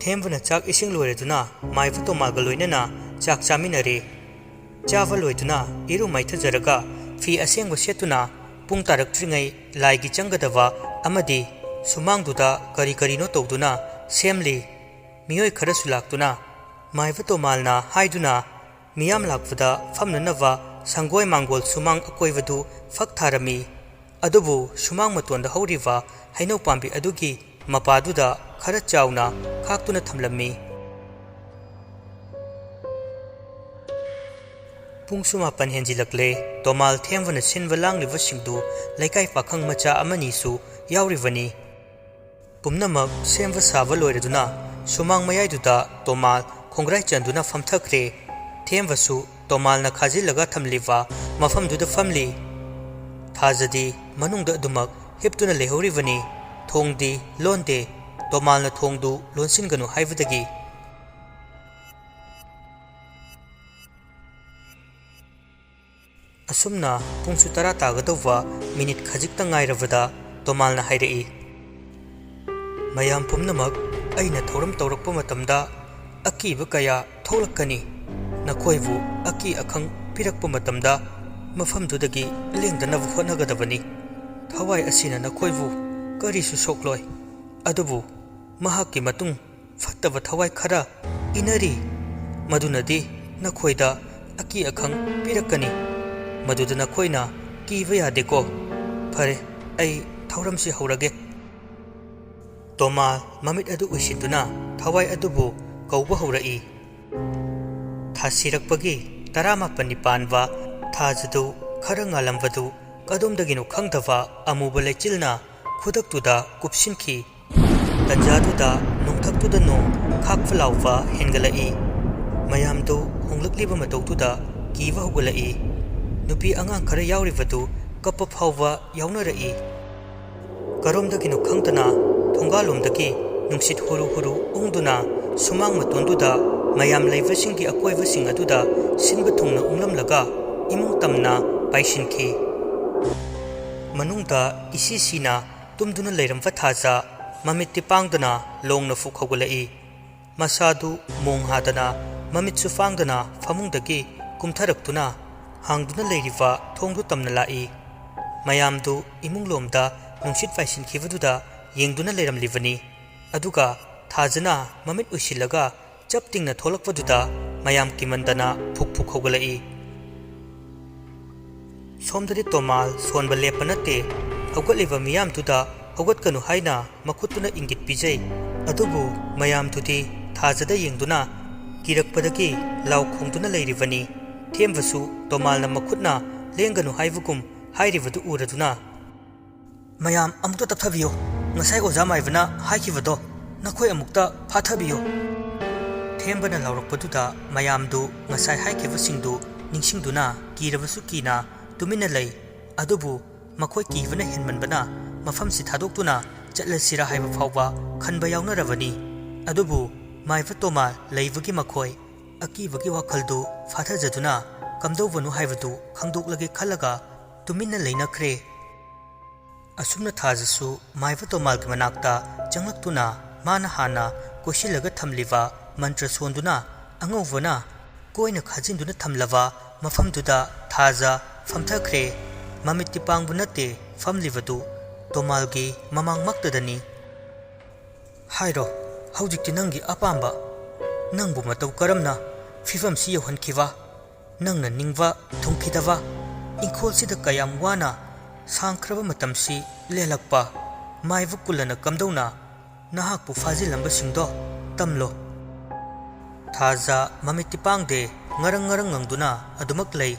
ꯊꯦꯝꯕꯅ ꯆꯥꯛ ꯏꯁꯤꯡ ꯂꯣꯏꯔꯗꯨꯅ ꯃꯥꯏꯕ ꯇꯣꯃꯥꯜꯒ ꯂꯣꯏꯅꯅ ꯆꯥꯛ ꯆꯥꯃꯤꯟꯅꯔꯦ꯫ ꯆꯥꯕ ꯂꯣꯏꯗꯨꯅ ꯏꯔꯨ ꯃꯥꯏꯊꯖꯔꯒ ꯐꯤ ꯑꯁꯦꯡꯕ ꯁꯦꯠꯇꯨꯅ ꯄꯨꯡ ꯇꯥꯔꯛꯇ꯭ꯔꯤꯉꯩ ꯂꯥꯏꯒꯤ ꯆꯪꯒꯗꯕ ꯑꯃꯗꯤ ꯁꯨꯃꯥꯡꯗꯨꯗ ꯀꯔꯤ ꯀꯔꯤꯅꯣ ꯇꯧꯗꯨꯅ ꯁꯦꯝꯂꯤ꯫ ꯃꯤꯑꯣꯏ ꯈꯔꯁꯨ ꯂꯥꯛꯇꯨꯅ ꯃꯥꯏꯕ ꯇꯣꯃꯥꯜꯅ ꯍꯥꯏꯗꯨꯅ ꯃꯤꯌꯥꯝ ꯂꯥꯛꯄꯗ ꯐꯝꯅꯅꯕ ꯁꯪꯒꯣꯏ ꯃꯥꯡꯒꯣꯜ ꯁꯨꯃꯥꯡ ꯑꯀꯣꯏꯕꯗꯨ ꯐꯛ ꯊꯥꯔꯝꯃꯤ꯫ ꯑꯗꯨꯕꯨ ꯁꯨꯃꯥꯡ ꯃꯇꯣꯟꯗ ꯍꯧꯔꯤꯕ ꯍꯩꯅꯧ ꯄꯥꯝꯕꯤ ꯑꯗꯨꯒꯤ ꯃꯄꯥꯗꯨꯗ ꯈꯔ ꯆꯥꯎꯅ ꯈꯥꯛꯇꯨꯅ ꯊꯝꯂꯝꯃꯤ꯫ ꯄꯨꯡ 9 ꯍꯦꯟꯖꯤꯜꯂꯛꯂꯦ꯫ ꯇꯣꯃꯥꯜ ꯊꯦꯝꯕꯅ ꯁꯤꯟꯕ ꯂꯥꯡꯂꯤꯕꯁꯤꯡꯗꯨ ꯂꯩꯀꯥꯏ ꯄꯥꯈꯪ ꯃꯆꯥ ꯑꯃꯅꯤꯁꯨ ꯌꯥꯎꯔꯤꯕꯅꯤ꯫ ꯄꯨꯝꯅꯃꯛ ꯁꯦꯝꯕ ꯁꯥꯕ ꯂꯣꯏꯔꯗꯨꯅ ꯁꯨꯃꯥꯡ ꯃꯌꯥꯏꯗꯨꯗ ꯇꯣꯃꯥꯜ ꯈꯣꯡꯒ꯭ꯔꯥꯏ ꯆꯟꯗꯨꯅ ꯐꯝꯊꯈ꯭ꯔꯦ꯫ ꯊꯦꯝꯕꯁꯨ ꯇꯣꯃꯥꯜꯅ ꯈꯥꯖꯤꯜꯂꯒ ꯊꯝꯂꯤꯕ ꯃꯐꯝꯗꯨꯗ ꯐꯝꯂꯤ꯫ ꯊꯥꯖꯗꯤ ꯃꯅꯨꯡꯗ ꯑꯗꯨꯃꯛ ꯍꯤꯞꯇꯨꯅ ꯂꯩꯍꯧꯔꯤꯕꯅꯤ꯫ ꯊꯣꯡꯗꯤ ꯂꯣꯟꯗꯦ꯫ ꯇꯣꯃꯥꯜꯅ ꯊꯣꯡꯗꯨ ꯂꯣꯟꯁꯤꯟꯒꯅꯨ ꯍꯥꯏꯕꯗꯒꯤ꯫ ꯑꯁꯨꯝꯅ ꯄꯨꯡꯁꯨ 10 ꯇꯥꯒꯗꯧꯕ ꯃꯤꯅꯤꯠ ꯈꯖꯤꯛꯇ ꯉꯥꯏꯔꯕꯗ ꯇꯣꯃꯥꯜꯅ ꯍꯥꯏꯔꯛꯏ, "ꯃꯌꯥꯝ ꯄꯨꯝꯅꯃꯛ ꯑꯩꯅ ꯊꯧꯔꯝ ꯇꯧꯔꯛꯄ ꯃꯇꯝꯗ ꯑꯀꯤꯕ ꯀꯌꯥ ꯊꯣꯛꯂꯛꯀꯅꯤ꯫ ꯅꯈꯣꯏꯕꯨ ꯑꯀꯤ ꯑꯈꯪ ꯄꯤꯔꯛꯄ ꯃꯇꯝꯗ ꯃꯐꯝꯗꯨꯗꯒꯤ ꯂꯦꯡꯗꯅꯕ ꯍꯣꯠꯅꯒꯗꯕꯅꯤ꯫ ꯊꯋꯥꯏ ꯑꯁꯤꯅ ꯅꯈꯣꯏꯕꯨ ꯀꯔꯤꯁꯨ ꯁꯣꯛꯂꯣꯏ꯫ ꯑꯗꯨꯕꯨ ꯃꯍꯥꯛꯀꯤ ꯃꯇꯨꯡ ꯐꯠꯇꯕ ꯊꯋꯥꯏ ꯈꯔ ꯏꯟꯅꯔꯤ꯫ ꯃꯗꯨꯅꯗꯤ ꯅꯈꯣꯏꯗ ꯑꯀꯤ ꯑꯈꯪ ꯄꯤꯔꯛꯀꯅꯤ꯫ ꯃꯗꯨꯗ ꯅꯈꯣꯏꯅ ꯀꯤꯕ ꯌꯥꯗꯦꯀꯣ꯫ ꯐꯔꯦ, ꯑꯩ ꯊꯧꯔꯝꯁꯤ ꯍꯧꯔꯒꯦ"꯫ ꯇꯣꯃꯥꯜ ꯃꯃꯤꯠ ꯑꯗꯨ ꯎꯏꯁꯤꯟꯗꯨꯅ ꯊꯋꯥꯏ ꯑꯗꯨꯕꯨ ꯀꯧꯕ ꯍꯧꯔꯛꯏ꯫ ꯊꯥꯁꯤꯔꯛꯄꯒꯤ 19 ꯄꯥꯟꯕ ꯊꯥꯖꯗꯨ ꯈꯔ ꯉꯥꯜꯂꯝꯕꯗꯨ ꯀꯗꯣꯝꯗꯒꯤꯅꯣ ꯈꯪꯗꯕ ꯑꯃꯨꯕ ꯂꯩꯆꯤꯜꯅ ꯈꯨꯗꯛꯇꯨꯗ ꯀꯨꯞꯁꯤꯟꯈꯤ꯫ ꯇꯟꯖꯥꯗꯨꯗ ꯅꯣꯡꯊꯛꯇꯨꯗ ꯅꯣꯡ ꯈꯥꯛꯄ ꯂꯥꯎꯕ ꯍꯦꯟꯒꯠꯂꯛꯏ꯫ ꯃꯌꯥꯝꯗꯨ ꯍꯣꯡꯂꯛꯂꯤꯕ ꯃꯇꯧꯗꯨꯗ ꯀꯤꯕ ꯍꯧꯒꯠꯂꯛꯏ꯫ ꯅꯨꯄꯤ ꯑꯉꯥꯡ ꯈꯔ ꯌꯥꯎꯔꯤꯕꯗꯨ ꯀꯞꯄ ꯐꯥꯎꯕ ꯌꯥꯎꯅꯔꯛꯏ꯫ ꯀꯔꯣꯝꯗꯒꯤꯅꯣ ꯈꯪꯗꯅ ꯊꯣꯡꯒꯥꯜꯂꯣꯝꯗꯒꯤ ꯅꯨꯡꯁꯤꯠ ꯍꯨꯔꯨ ꯍꯨꯔꯨ ꯎꯡꯗꯨꯅ ꯁꯨꯃꯥꯡ ꯃꯇꯣꯟꯗꯨꯗ ꯃꯌꯥꯝ ꯂꯩꯕꯁꯤꯡꯒꯤ ꯑꯀꯣꯏꯕꯁꯤꯡ ꯑꯗꯨꯗ ꯁꯤꯟꯕ ꯊꯨꯡꯅ ꯎꯡꯂꯝꯂꯒ ꯏꯃꯨꯡ ꯇꯝꯅ ꯄꯥꯏꯁꯤꯟꯈꯤ꯫ ꯃꯅꯨꯡꯗ ꯏꯁꯤ ꯁꯤꯅ ꯇꯨꯝꯗꯨꯅ ꯂꯩꯔꯝꯕ ꯊꯥꯖ ꯃꯃꯤꯠꯇꯤ ꯄꯥꯡꯗꯅ ꯂꯣꯡꯅ ꯐꯨꯛ ꯍꯧꯒꯠꯂꯛꯏ꯫ ꯃꯁꯥꯗꯨ ꯃꯣꯡ ꯍꯥꯗꯅ ꯃꯃꯤꯠꯁꯨ ꯄꯥꯡꯗꯅ ꯐꯃꯨꯡꯗꯒꯤ ꯀꯨꯝꯊꯔꯛꯇꯨꯅ ꯍꯥꯡꯗꯨꯅ ꯂꯩꯔꯤꯕ ꯊꯣꯡꯗꯨ ꯇꯝꯅ ꯂꯥꯛꯏ꯫ ꯃꯌꯥꯝꯗꯨ ꯏꯃꯨꯡꯂꯣꯝꯗ ꯅꯨꯡꯁꯤꯠ ꯄꯥꯏꯁꯤꯟꯈꯤꯕꯗꯨꯗ ꯌꯦꯡꯗꯨꯅ ꯂꯩꯔꯝꯂꯤꯕꯅꯤ꯫ ꯑꯗꯨꯒ ꯊꯥꯖꯅ ꯃꯃꯤꯠ ꯎꯏꯁꯤꯜꯂꯒ ꯆꯞ ꯇꯤꯡꯅ ꯊꯣꯛꯂꯛꯄꯗꯨꯗ ꯃꯌꯥꯝ ꯀꯤꯃꯟꯗꯅ ꯐꯨꯛ ꯐꯨꯛ ꯍꯧꯒꯠꯂꯛꯏ꯫ ꯁꯣꯝꯗꯗꯤ ꯇꯣꯃꯥꯜ ꯁꯣꯟꯕ ꯂꯦꯞꯄ ꯅꯠꯇꯦ꯫ ꯍꯧꯒꯠꯂꯤꯕ ꯃꯤꯌꯥꯝꯗꯨꯗ ꯍꯧꯒꯠꯀꯅꯨ ꯍꯥꯏꯅ ꯃꯈꯨꯠꯇꯨꯅ ꯏꯪꯒꯤꯠ ꯄꯤꯖꯩ꯫ ꯑꯗꯨꯕꯨ ꯃꯌꯥꯝꯗꯨꯗꯤ ꯊꯥꯖꯗ ꯌꯦꯡꯗꯨꯅ ꯀꯤꯔꯛꯄꯗꯒꯤ ꯂꯥꯎ ꯈꯣꯡꯗꯨꯅ ꯂꯩꯔꯤꯕꯅꯤ꯫ ꯊꯦꯝꯕꯁꯨ ꯇꯣꯃꯥꯜꯅ ꯃꯈꯨꯠꯅ ꯂꯦꯡꯒꯅꯨ ꯍꯥꯏꯕꯒꯨꯝ ꯍꯥꯏꯔꯤꯕꯗꯨ ꯎꯔꯗꯨꯅ, "ꯃꯌꯥꯝ ꯑꯃꯨꯛꯇ ꯇꯞꯊꯕꯤꯌꯨ꯫ ꯉꯁꯥꯏ ꯑꯣꯖꯥ ꯃꯥꯏꯕꯅ ꯍꯥꯏꯈꯤꯕꯗꯣ ꯅꯈꯣꯏ ꯑꯃꯨꯛꯇ ꯐꯥꯊꯕꯤꯌꯨ"꯫ ꯊꯦꯝꯕꯅ ꯂꯥꯎꯔꯛꯄꯗꯨꯗ ꯃꯌꯥꯝꯗꯨ ꯉꯁꯥꯏ ꯍꯥꯏꯈꯤꯕꯁꯤꯡꯗꯨ ꯅꯤꯡꯁꯤꯡꯗꯨꯅ ꯀꯤꯔꯕꯁꯨ ꯀꯤꯅ ꯇꯨꯃꯤꯟꯅ ꯂꯩ꯫ ꯑꯗꯨꯕꯨ ꯃꯈꯣꯏ ꯀꯤꯕꯅ ꯍꯦꯟꯃꯟꯕꯅ ꯃꯐꯝꯁꯤ ꯊꯥꯗꯣꯛꯇꯨꯅ ꯆꯠꯂꯁꯤꯔꯥ ꯍꯥꯏꯕ ꯐꯥꯎꯕ ꯈꯟꯕ ꯌꯥꯎꯅꯔꯕꯅꯤ꯫ ꯑꯗꯨꯕꯨ ꯃꯥꯏꯕ ꯇꯣꯃꯥꯜ ꯂꯩꯕꯒꯤ ꯃꯈꯣꯏ ꯑꯀꯤꯕꯒꯤ ꯋꯥꯈꯜꯗꯨ ꯐꯥꯊꯖꯗꯨꯅ ꯀꯝꯗꯧꯕꯅꯣ ꯍꯥꯏꯕꯗꯨ ꯈꯪꯗꯣꯛꯂꯒꯦ ꯈꯜꯂꯒ ꯇꯨꯃꯤꯟꯅ ꯂꯩꯅꯈ꯭ꯔꯦ꯫ ꯑꯁꯨꯝꯅ ꯊꯥꯖꯁꯨ ꯃꯥꯏꯕ ꯇꯣꯃꯥꯜꯒꯤ ꯃꯅꯥꯛꯇ ꯆꯪꯂꯛꯇꯨꯅ ꯃꯥꯅ ꯍꯥꯟꯅ ꯀꯣꯏꯁꯤꯜꯂꯒ ꯊꯝꯂꯤꯕ ꯃꯟꯇ꯭ꯔ ꯁꯣꯟꯗꯨꯅ ꯑꯉꯧꯕꯅ ꯀꯣꯏꯅ ꯈꯥꯖꯤꯟꯗꯨꯅ ꯊꯝꯂꯕ ꯃꯐꯝꯗꯨꯗ ꯊꯥꯖ ꯐꯝꯊꯈ꯭ꯔꯦ꯫ ꯃꯃꯤꯠꯇꯤ ꯄꯥꯡꯕ ꯅꯠꯇꯦ ꯐꯝꯂꯤꯕꯗꯨ ꯇꯣꯃꯥꯜꯒꯤ ꯃꯃꯥꯡꯃꯛꯇꯗꯅꯤ꯫ "ꯍꯥꯏꯔꯣ, ꯍꯧꯖꯤꯛꯇꯤ ꯅꯪꯒꯤ ꯑꯄꯥꯝꯕ꯫ ꯅꯪꯕꯨ ꯃꯇꯧ ꯀꯔꯝꯅ ꯐꯤꯚꯝꯁꯤ ꯌꯧꯍꯟꯈꯤꯕ, ꯅꯪꯅ ꯅꯤꯡꯕ ꯊꯨꯡꯈꯤꯗꯕ, ꯏꯪꯈꯣꯜꯁꯤꯗ ꯀꯌꯥꯝ ꯋꯥꯅ ꯁꯥꯡꯈ꯭ꯔꯕ ꯃꯇꯝꯁꯤ ꯂꯦꯜꯂꯛꯄ, ꯃꯥꯏꯕ ꯀꯨꯜꯂꯅ ꯀꯝꯗꯧꯅ ꯅꯍꯥꯛꯄꯨ ꯐꯥꯖꯤꯜꯂꯝꯕꯁꯤꯡꯗꯣ ꯇꯝꯂꯣ"꯫ ꯊꯥꯖ ꯃꯃꯤꯠꯇꯤ ꯄꯥꯡꯗꯦ, ꯉꯔꯪ ꯉꯔꯪ ꯉꯪꯗꯨꯅ ꯑꯗꯨꯃꯛ ꯂꯩ꯫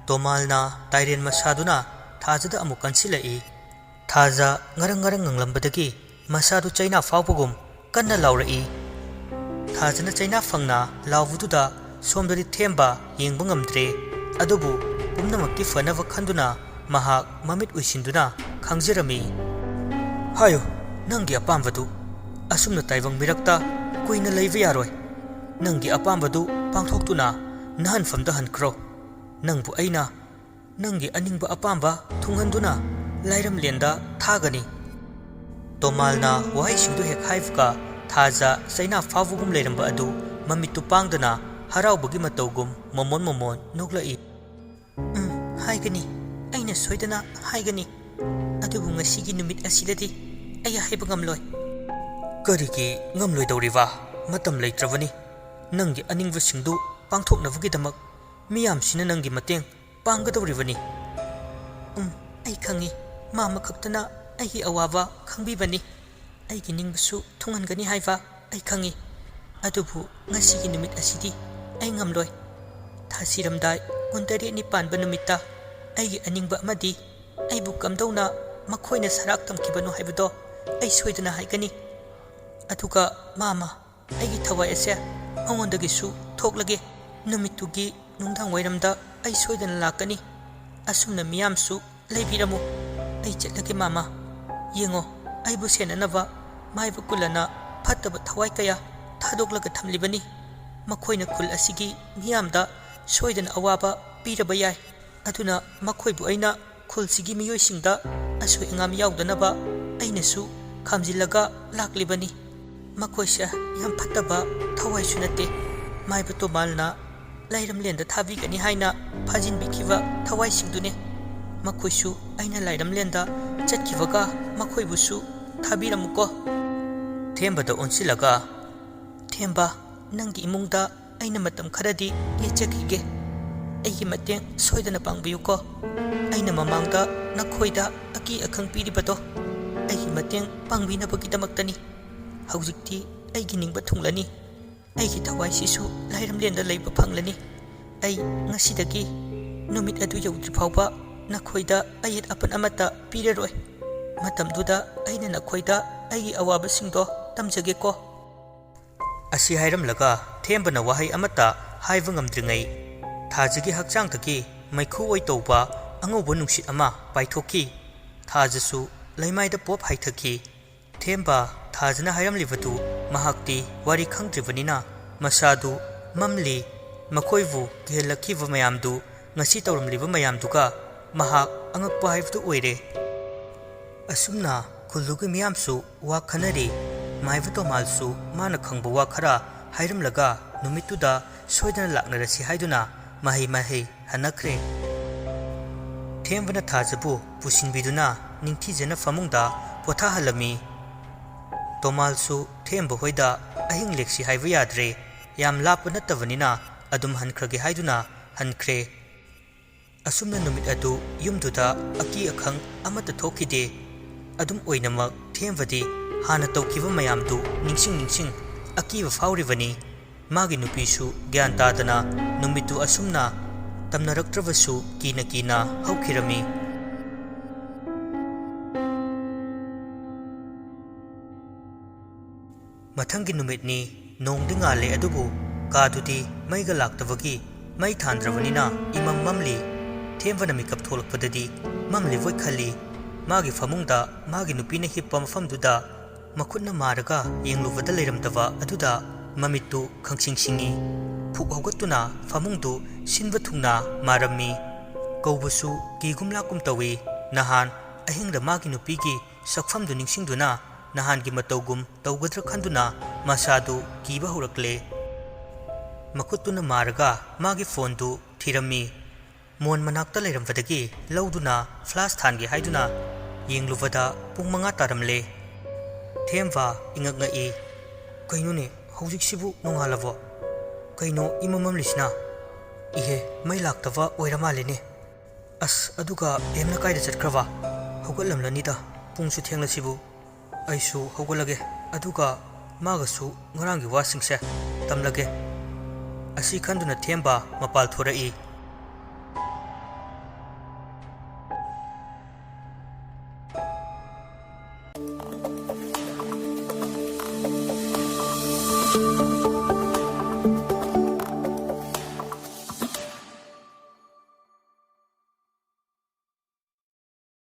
ꯇꯣꯃꯥꯜꯅ ꯇꯥꯏꯔꯦꯟ ꯃꯁꯥꯗꯨꯅ ꯊꯥꯖꯗ ꯑꯃꯨꯛ ꯀꯟꯁꯤꯜꯂꯛꯏ꯫ ꯊꯥꯖ ꯉꯔꯪ ꯉꯔꯪ ꯉꯪꯂꯝꯕꯗꯒꯤ ꯃꯁꯥꯗꯨ ꯆꯩꯅꯥ ꯐꯥꯎꯕꯒꯨꯝ ꯀꯟꯅ ꯂꯥꯎꯔꯛꯏ꯫ ꯊꯥꯖꯅ ꯆꯩꯅꯥ ꯐꯪꯅ ꯂꯥꯎꯕꯗꯨꯗ ꯁꯣꯝꯗꯗꯤ ꯊꯦꯝꯕ ꯌꯦꯡꯕ ꯉꯝꯗ꯭ꯔꯦ꯫ ꯑꯗꯨꯕꯨ ꯄꯨꯝꯅꯃꯛꯀꯤ ꯐꯅꯕ ꯈꯟꯗꯨꯅ ꯃꯍꯥꯛ ꯃꯃꯤꯠ ꯎꯏꯁꯤꯟꯗꯨꯅ ꯈꯥꯡꯖꯔꯝꯃꯤ꯫ "ꯍꯥꯏꯌꯨ, ꯅꯪꯒꯤ ꯑꯄꯥꯝꯕꯗꯨ꯫ ꯑꯁꯨꯝꯅ ꯇꯥꯏꯕꯪ ꯃꯤꯔꯛꯇ ꯀꯨꯏꯅ ꯂꯩꯕ ꯌꯥꯔꯣꯏ꯫ ꯅꯪꯒꯤ ꯑꯄꯥꯝꯕꯗꯨ ꯄꯥꯡꯊꯣꯛꯇꯨꯅ ꯅꯍꯟꯐꯝꯗ ꯍꯟꯈ꯭ꯔꯣ꯫ ꯅꯪꯕꯨ ꯑꯩꯅ ꯅꯪꯒꯤ ꯑꯅꯤꯡꯕ ꯑꯄꯥꯝꯕ ꯊꯨꯡꯍꯟꯗꯨꯅ ꯂꯥꯏꯔꯝꯂꯦꯟꯗ ꯊꯥꯒꯅꯤ"꯫ ꯇꯣꯃꯥꯜꯅ ꯋꯥꯍꯩꯁꯤꯡꯗꯨ ꯍꯦꯛ ꯍꯥꯏꯕꯒ ꯊꯥꯖ ꯆꯩꯅꯥ ꯐꯥꯎꯕꯒꯨꯝ ꯂꯩꯔꯝꯕ ꯑꯗꯨ ꯃꯃꯤꯠꯇꯨ ꯄꯥꯡꯗꯅ ꯍꯔꯥꯎꯕꯒꯤ ꯃꯇꯧꯒꯨꯝ ꯃꯣꯃꯣꯟ ꯃꯣꯃꯣꯟ ꯅꯣꯛꯂꯛꯏ꯫ ꯍꯥꯏꯒꯅꯤ, ꯑꯩꯅ ꯁꯣꯏꯗꯅ ꯍꯥꯏꯒꯅꯤ, ꯑꯗꯨꯕꯨ ꯉꯁꯤꯒꯤ ꯅꯨꯃꯤꯠ ꯑꯁꯤꯗꯗꯤ ꯑꯩ ꯍꯥꯏꯕ ꯉꯝꯂꯣꯏ꯫ ꯀꯔꯤꯒꯤ ꯉꯝꯂꯣꯏꯗꯧꯔꯤꯕ? ꯃꯇꯝ ꯂꯩꯇ꯭ꯔꯕꯅꯤ꯫ ꯅꯪꯒꯤ ꯑꯅꯤꯡꯕꯁꯤꯡꯗꯨ ꯄꯥꯡꯊꯣꯛꯅꯕꯒꯤꯗꯃꯛ ꯃꯤꯌꯥꯝꯁꯤꯅ ꯅꯪꯒꯤ ꯃꯇꯦꯡ ꯄꯥꯡꯒꯗꯧꯔꯤꯕꯅꯤ꯫ ꯑꯩ ꯈꯪꯏ, ꯃꯥꯃ ꯈꯛꯇꯅ ꯑꯩꯒꯤ ꯑꯋꯥꯕ ꯈꯪꯕꯤꯕꯅꯤ, ꯑꯩꯒꯤ ꯅꯤꯡꯕꯁꯨ ꯊꯨꯡꯍꯟꯒꯅꯤ ꯍꯥꯏꯕ ꯑꯩ ꯈꯪꯏ꯫ ꯑꯗꯨꯕꯨ ꯉꯁꯤꯒꯤ ꯅꯨꯃꯤꯠ ꯑꯁꯤꯗꯤ ꯑꯩ ꯉꯝꯂꯣꯏ꯫ ꯊꯥꯁꯤꯔꯝꯗꯥꯏ ꯀꯨꯟ ꯇꯔꯦꯠꯅꯤ ꯄꯥꯟꯕ ꯅꯨꯃꯤꯠꯇ ꯑꯩꯒꯤ ꯑꯅꯤꯡꯕ ꯑꯃꯗꯤ ꯑꯩꯕꯨ ꯀꯝꯗꯧꯅ ꯃꯈꯣꯏꯅ ꯁꯔꯥꯛ ꯇꯝꯈꯤꯕꯅꯣ ꯍꯥꯏꯕꯗꯣ ꯑꯩ ꯁꯣꯏꯗꯅ ꯍꯥꯏꯒꯅꯤ꯫ ꯑꯗꯨꯒ ꯃꯥꯃ, ꯑꯩꯒꯤ ꯊꯋꯥꯏ ꯑꯁꯦ ꯃꯉꯣꯟꯗꯒꯤꯁꯨ ꯊꯣꯛꯂꯒꯦ꯫ ꯅꯨꯃꯤꯠꯇꯨꯒꯤ ꯅꯨꯡꯗꯥꯡ ꯋꯥꯏꯔꯝꯗ ꯑꯩ ꯁꯣꯏꯗꯅ ꯂꯥꯛꯀꯅꯤ꯫ ꯑꯁꯨꯝꯅ ꯃꯤꯌꯥꯝꯁꯨ ꯂꯩꯕꯤꯔꯝꯃꯨ꯫ ꯑꯩ ꯆꯠꯂꯒꯦ ꯃꯥꯃ꯫ ꯌꯦꯡꯉꯣ, ꯑꯩꯕꯨ ꯁꯦꯟꯅꯅꯕ ꯃꯥꯏꯕ ꯀꯨꯂꯅ ꯐꯠꯇꯕ ꯊꯋꯥꯏ ꯀꯌꯥ ꯊꯥꯗꯣꯛꯂꯒ ꯊꯝꯂꯤꯕꯅꯤ꯫ ꯃꯈꯣꯏꯅ ꯈꯨꯜ ꯑꯁꯤꯒꯤ ꯃꯤꯌꯥꯝꯗ ꯁꯣꯏꯗꯅ ꯑꯋꯥꯕ ꯄꯤꯔꯕ ꯌꯥꯏ꯫ ꯑꯗꯨꯅ ꯃꯈꯣꯏꯕꯨ ꯑꯩꯅ ꯈꯨꯜꯁꯤꯒꯤ ꯃꯤꯑꯣꯏꯁꯤꯡꯗ ꯑꯁꯣꯏ ꯑꯉꯥꯝ ꯌꯥꯎꯗꯅꯕ ꯑꯩꯅꯁꯨ ꯈꯥꯝꯖꯤꯜꯂꯒ ꯂꯥꯛꯂꯤꯕꯅꯤ꯫ ꯃꯈꯣꯏꯁꯦ ꯌꯥꯝ ꯐꯠꯇꯕ ꯊꯋꯥꯏꯁꯨ ꯅꯠꯇꯦ꯫ ꯃꯥꯏꯕ ꯇꯣꯃꯥꯜꯅ ꯂꯥꯏꯔꯝꯂꯦꯟꯗ ꯊꯥꯕꯤꯒꯅꯤ ꯍꯥꯏꯅ ꯐꯥꯖꯤꯟꯕꯤꯈꯤꯕ ꯊꯋꯥꯏꯁꯤꯡꯗꯨꯅꯦ꯫ ꯃꯈꯣꯏꯁꯨ ꯑꯩꯅ ꯂꯥꯏꯔꯝꯂꯦꯟꯗ ꯆꯠꯈꯤꯕꯒ ꯃꯈꯣꯏꯕꯨꯁꯨ ꯊꯥꯕꯤꯔꯝꯃꯨꯀꯣ꯫ ꯊꯦꯝꯕꯗ ꯑꯣꯟꯁꯤꯜꯂꯒ, ꯊꯦꯝꯕ, ꯅꯪꯒꯤ ꯏꯃꯨꯡꯗ ꯑꯩꯅ ꯃꯇꯝ ꯈꯔꯗꯤ ꯂꯦꯛꯆꯈꯤꯒꯦ꯫ ꯑꯩꯒꯤ ꯃꯇꯦꯡ ꯁꯣꯏꯗꯅ ꯄꯥꯡꯕꯤꯌꯨꯀꯣ꯫ ꯑꯩꯅ ꯃꯃꯥꯡꯗ ꯅꯈꯣꯏꯗ ꯑꯀꯤ ꯑꯈꯪ ꯄꯤꯔꯤꯕꯗꯣ ꯑꯩꯒꯤ ꯃꯇꯦꯡ ꯄꯥꯡꯕꯤꯅꯕꯒꯤꯗꯃꯛꯇꯅꯤ꯫ ꯍꯧꯖꯤꯛꯇꯤ ꯑꯩꯒꯤ ꯅꯤꯡꯕ ꯊꯨꯡꯂꯅꯤ꯫ ꯑꯩꯒꯤ ꯊꯋꯥꯏꯁꯤꯁꯨ ꯂꯥꯏꯔꯝꯂꯦꯟꯗ ꯂꯩꯕ ꯐꯪꯂꯅꯤ꯫ ꯑꯩ ꯉꯁꯤꯗꯒꯤ ꯅꯨꯃꯤꯠ ꯑꯗꯨ ꯌꯧꯗ꯭ꯔꯤ ꯐꯥꯎꯕ ꯅꯈꯣꯏꯗ ꯑꯌꯦꯠ ꯑꯄꯟ ꯑꯃꯠꯇ ꯄꯤꯔꯔꯣꯏ꯫ ꯃꯇꯝꯗꯨꯗ ꯑꯩꯅ ꯅꯈꯣꯏꯗ ꯑꯩꯒꯤ ꯑꯋꯥꯕꯁꯤꯡꯗꯣ ꯇꯝꯖꯒꯦꯀꯣ꯫ ꯑꯁꯤ ꯍꯥꯏꯔꯝꯂꯒ ꯊꯦꯝꯕꯅ ꯋꯥꯍꯩ ꯑꯃꯠꯇ ꯍꯥꯏꯕ ꯉꯝꯗ꯭ꯔꯤꯉꯩ ꯊꯥꯖꯒꯤ ꯍꯛꯆꯥꯡꯗꯒꯤ ꯃꯩꯈꯨ ꯑꯣꯏ ꯇꯧꯕ ꯑꯉꯧꯕ ꯅꯨꯡꯁꯤꯠ ꯑꯃ ꯄꯥꯏꯊꯣꯛꯈꯤ꯫ ꯊꯥꯖꯁꯨ ꯂꯩꯃꯥꯏꯗ ꯄꯣꯞ ꯍꯥꯏꯊꯈꯤ꯫ ꯊꯦꯝꯕ ꯊꯥꯖꯅ ꯍꯥꯏꯔꯝꯂꯤꯕꯗꯨ ꯃꯍꯥꯛꯇꯤ ꯋꯥꯔꯤ ꯈꯪꯗ꯭ꯔꯤꯕꯅꯤꯅ ꯃꯁꯥꯗꯨ ꯃꯝꯂꯤ꯫ ꯃꯈꯣꯏꯕꯨ ꯀꯤꯍꯜꯂꯛꯈꯤꯕ ꯃꯌꯥꯝꯗꯨ ꯉꯁꯤ ꯇꯧꯔꯝꯂꯤꯕ ꯃꯌꯥꯝꯗꯨꯒ ꯃꯍꯥꯛ ꯑꯉꯛꯄ ꯍꯥꯏꯕꯗꯨ ꯑꯣꯏꯔꯦ꯫ ꯑꯁꯨꯝꯅ ꯈꯨꯜꯗꯨꯒꯤ ꯃꯤꯌꯥꯝꯁꯨ ꯋꯥ ꯈꯟꯅꯔꯤ꯫ ꯃꯥꯏꯕ ꯇꯣꯃꯥꯜꯁꯨ ꯃꯥꯅ ꯈꯪꯕ ꯋꯥ ꯈꯔ ꯍꯥꯏꯔꯝꯂꯒ ꯅꯨꯃꯤꯠꯇꯨꯗ ꯁꯣꯏꯗꯅ ꯂꯥꯛꯅꯔꯁꯤ ꯍꯥꯏꯗꯨꯅ ꯃꯍꯩ ꯍꯟꯅꯈ꯭ꯔꯦ꯫ ꯊꯦꯝꯕꯅ ꯊꯥꯖꯕꯨ ꯄꯨꯁꯤꯟꯕꯤꯗꯨꯅ ꯅꯤꯡꯊꯤꯖꯅ ꯐꯃꯨꯡꯗ ꯄꯣꯊꯥꯍꯜꯂꯝꯃꯤ꯫ ꯇꯣꯃꯥꯜꯁꯨ ꯊꯦꯝꯕ ꯍꯣꯏꯗ ꯑꯍꯤꯡ ꯂꯦꯛꯁꯤ ꯍꯥꯏꯕ ꯌꯥꯗ꯭ꯔꯦ, ꯌꯥꯝ ꯂꯥꯞꯄ ꯅꯠꯇꯕꯅꯤꯅ ꯑꯗꯨꯝ ꯍꯟꯈ꯭ꯔꯒꯦ ꯍꯥꯏꯗꯨꯅ ꯍꯟꯈ꯭ꯔꯦ꯫ ꯑꯁꯨꯝꯅ ꯅꯨꯃꯤꯠ ꯑꯗꯨ ꯌꯨꯝꯗꯨꯗ ꯑꯀꯤ ꯑꯈꯪ ꯑꯃꯠꯇ ꯊꯣꯛꯈꯤꯗꯦ꯫ ꯑꯗꯨꯝ ꯑꯣꯏꯅꯃꯛ ꯊꯦꯝꯕꯗꯤ ꯍꯥꯟꯅ ꯇꯧꯈꯤꯕ ꯃꯌꯥꯝꯗꯨ ꯅꯤꯡꯁꯤꯡ ꯑꯀꯤꯕ ꯐꯥꯎꯔꯤꯕꯅꯤ꯫ ꯃꯥꯒꯤ ꯅꯨꯄꯤꯁꯨ ꯒ꯭ꯌꯥꯟ ꯇꯥꯗꯅ ꯅꯨꯃꯤꯠꯇꯨ ꯑꯁꯨꯝꯅ ꯇꯝꯅꯔꯛꯇ꯭ꯔꯕꯁꯨ ꯀꯤꯅ ꯍꯧꯈꯤꯔꯝꯃꯤ꯫ ꯃꯊꯪꯒꯤ ꯅꯨꯃꯤꯠꯅꯤ꯫ ꯅꯣꯡꯗꯤ ꯉꯥꯜꯂꯦ, ꯑꯗꯨꯕꯨ ꯀꯥꯗꯨꯗꯤ ꯃꯩꯒ ꯂꯥꯛꯇꯕꯒꯤ ꯃꯩ ꯊꯥꯟꯗ꯭ꯔꯕꯅꯤꯅ ꯏꯃꯝ ꯃꯝꯂꯤ꯫ ꯊꯦꯝꯕꯅ ꯃꯤꯀꯞ ꯊꯣꯛꯂꯛꯄꯗꯗꯤ ꯃꯝꯂꯤꯕꯣꯏ ꯈꯜꯂꯤ꯫ ꯃꯥꯒꯤ ꯐꯃꯨꯡꯗ ꯃꯥꯒꯤ ꯅꯨꯄꯤꯅ ꯍꯤꯞꯄ ꯃꯐꯝꯗꯨꯗ ꯃꯈꯨꯠꯅ ꯃꯥꯔꯒ ꯌꯦꯡꯂꯨꯕꯗ ꯂꯩꯔꯝꯗꯕ ꯑꯗꯨꯗ ꯃꯃꯤꯠꯇꯨ ꯈꯪꯁꯤꯡ ꯁꯤꯡꯏ꯫ ꯐꯨꯛ ꯍꯧꯒꯠꯇꯨꯅ ꯐꯃꯨꯡꯗꯨ ꯁꯤꯟꯕ ꯊꯨꯡꯅ ꯃꯥꯔꯝꯃꯤ꯫ ꯀꯧꯕꯁꯨ ꯀꯤꯒꯨꯝ ꯂꯥꯛꯀꯨꯝ ꯇꯧꯏ꯫ ꯅꯍꯥꯟ ꯑꯍꯤꯡꯗ ꯃꯥꯒꯤ ꯅꯨꯄꯤꯒꯤ ꯁꯛꯐꯝꯗꯨ ꯅꯤꯡꯁꯤꯡꯗꯨꯅ ꯅꯍꯥꯟꯒꯤ ꯃꯇꯧꯒꯨꯝ ꯇꯧꯒꯗ꯭ꯔꯥ ꯈꯟꯗꯨꯅ ꯃꯁꯥꯗꯨ ꯀꯤꯕ ꯍꯧꯔꯛꯂꯦ꯫ ꯃꯈꯨꯠꯇꯨꯅ ꯃꯥꯔꯒ ꯃꯥꯒꯤ ꯐꯣꯟꯗꯨ ꯊꯤꯔꯝꯃꯤ꯫ ꯃꯣꯟ ꯃꯅꯥꯛꯇ ꯂꯩꯔꯝꯕꯗꯒꯤ ꯂꯧꯗꯨꯅ ꯐ꯭ꯂꯥꯁ ꯊꯥꯟꯒꯦ ꯍꯥꯏꯗꯨꯅ ꯌꯦꯡꯂꯨꯕꯗ ꯄꯨꯡ 5 ꯇꯥꯔꯝꯂꯦ꯫ ꯊꯦꯝꯕ ꯏꯉꯛꯉꯛꯏ꯫ ꯀꯩꯅꯣꯅꯦ, ꯍꯧꯖꯤꯛꯁꯤꯕꯨ ꯅꯣꯡꯉꯥꯜꯂꯕꯣ? ꯀꯩꯅꯣ ꯏꯃꯝ ꯃꯝꯂꯤꯁꯤꯅ? ꯏꯍꯦ, ꯃꯩ ꯂꯥꯛꯇꯕ ꯑꯣꯏꯔ ꯃꯥꯜꯂꯦꯅꯦ꯫ ꯑꯁ, ꯑꯗꯨꯒ ꯑꯦꯝꯅ ꯀꯥꯏꯗ ꯆꯠꯈ꯭ꯔꯕ? ꯍꯧꯒꯠꯂꯝꯂꯅꯤꯗ, ꯄꯨꯡꯁꯨ ꯊꯦꯡꯂꯁꯤꯕꯨ꯫ ꯑꯩꯁꯨ ꯍꯧꯒꯠꯂꯒꯦ, ꯑꯗꯨꯒ ꯃꯥꯒꯁꯨ ꯉꯔꯥꯡꯒꯤ ꯋꯥꯁꯤꯡꯁꯦ ꯇꯝꯂꯒꯦ꯫ ꯑꯁꯤ ꯈꯟꯗꯨꯅ ꯊꯦꯝꯕ ꯃꯄꯥꯜ ꯊꯣꯔꯛꯏ꯫